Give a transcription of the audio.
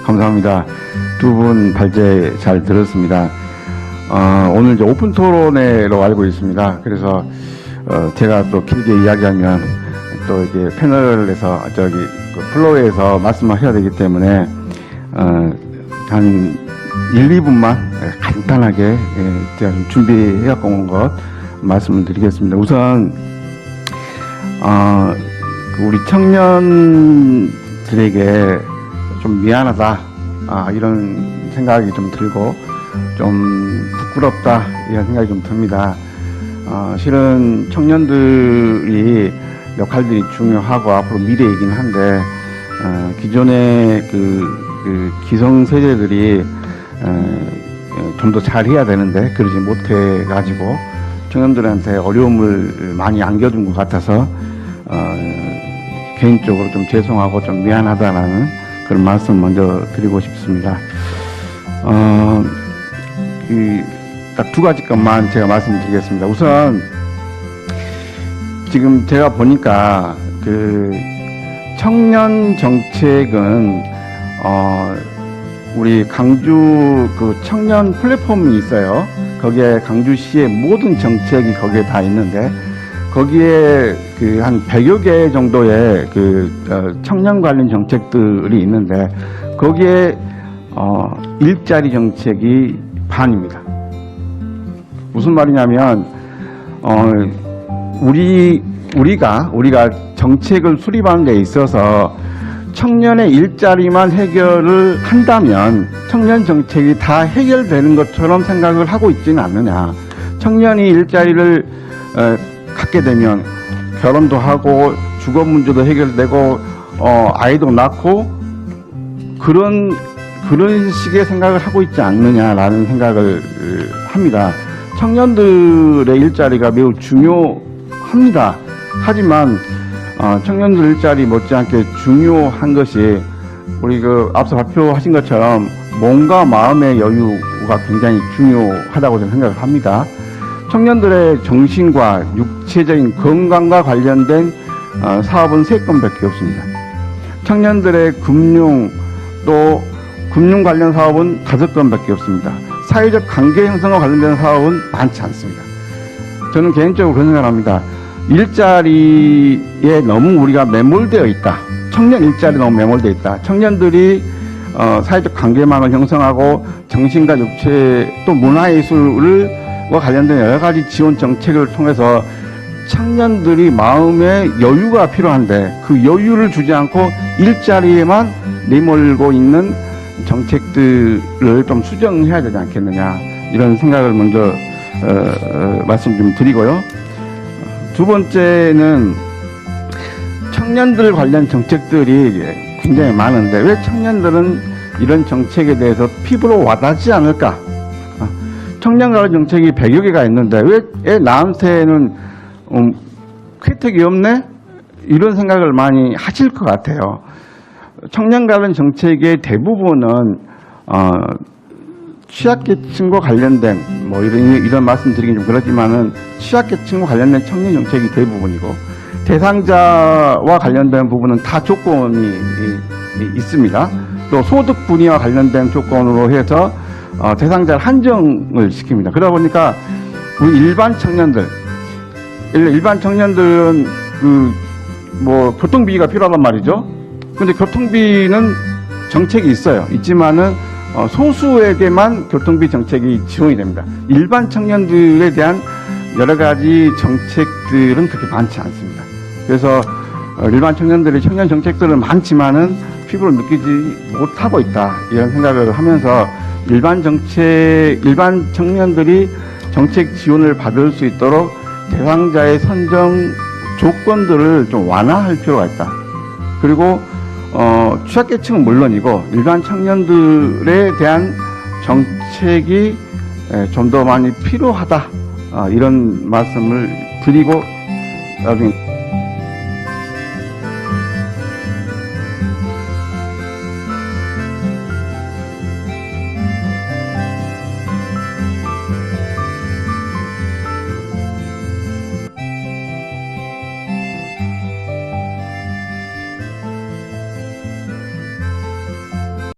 감사합니다. 두 분 발제 잘 들었습니다. 오늘 이제 오픈 토론회로 알고 있습니다. 그래서 제가 또 길게 이야기하면 또 이게 패널에서 그 플로어에서 말씀하셔야 되기 때문에 한 1, 2분만 간단하게 제가 좀 준비해 갖고 온 것 말씀을 드리겠습니다. 우선 우리 청년들에게 좀 미안하다 이런 생각이 좀 들고 좀 부끄럽다 이런 생각이 좀 듭니다. 실은 청년들이 역할들이 중요하고 앞으로 미래이긴 한데 기존의 그 기성세대들이 좀 더 잘해야 되는데 그러지 못해 가지고 청년들한테 어려움을 많이 안겨준 것 같아서 개인적으로 좀 죄송하고 좀 미안하다라는 그런 말씀 먼저 드리고 싶습니다. 딱 두 가지 것만 제가 말씀드리겠습니다. 우선 지금 제가 보니까 그 청년 정책은 우리 강주 그 청년 플랫폼이 있어요. 거기에 강주시의 모든 정책이 거기에 다 있는데 거기에 그 한 100여 개 정도의 그 청년 관련 정책들이 있는데 거기에 일자리 정책이 반입니다. 무슨 말이냐면 우리가 정책을 수립하는 데 있어서 청년의 일자리만 해결을 한다면 청년 정책이 다 해결되는 것처럼 생각을 하고 있지는 않느냐. 청년이 일자리를 갖게 되면 결혼도 하고 주거 문제도 해결되고 아이도 낳고 그런 식의 생각을 하고 있지 않느냐라는 생각을 합니다. 청년들의 일자리가 매우 중요합니다. 하지만 청년들 일자리 못지않게 중요한 것이 우리 그 앞서 발표하신 것처럼 몸과 마음의 여유가 굉장히 중요하다고 저는 생각을 합니다. 청년들의 정신과 육체적인 건강과 관련된 사업은 3건밖에 없습니다. 청년들의 금융 관련 사업은 5건밖에 없습니다. 사회적 관계 형성과 관련된 사업은 많지 않습니다. 저는 개인적으로 그런 생각을 합니다. 일자리에 너무 우리가 매몰되어 있다. 청년 일자리 너무 매몰되어 있다. 청년들이 사회적 관계망을 형성하고 정신과 육체 또 문화예술과 관련된 여러 가지 지원 정책을 통해서 청년들이 마음의 여유가 필요한데 그 여유를 주지 않고 일자리에만 내몰고 있는 정책들을 좀 수정해야 되지 않겠느냐 이런 생각을 먼저 말씀 좀 드리고요. 두 번째는 청년들 관련 정책들이 굉장히 많은데 왜 청년들은 이런 정책에 대해서 피부로 와닿지 않을까? 청년 관련 정책이 100여 개가 있는데 왜 나한테는 혜택이 없네? 이런 생각을 많이 하실 것 같아요. 청년 관련 정책의 대부분은 취약계층과 관련된 이런 말씀 드리긴 좀 그렇지만은 취약계층과 관련된 청년 정책이 대부분이고 대상자와 관련된 부분은 다 조건이 있습니다. 또 소득 분위와 관련된 조건으로 해서 대상자를 한정을 시킵니다. 그러다 보니까 우리 일반 청년들은 교통비가 필요하단 말이죠. 근데 교통비는 정책이 있지만은 소수에게만 교통비 정책이 지원이 됩니다. 일반 청년들에 대한 여러 가지 정책들은 그렇게 많지 않습니다. 그래서 일반 청년들의 청년 정책들은 많지만은 피부로 느끼지 못하고 있다 이런 생각을 하면서 일반 청년들이 정책 지원을 받을 수 있도록 대상자의 선정 조건들을 좀 완화할 필요가 있다. 그리고 취약계층은 물론이고 일반 청년들에 대한 정책이 좀 더 많이 필요하다 이런 말씀을 드리고 나중에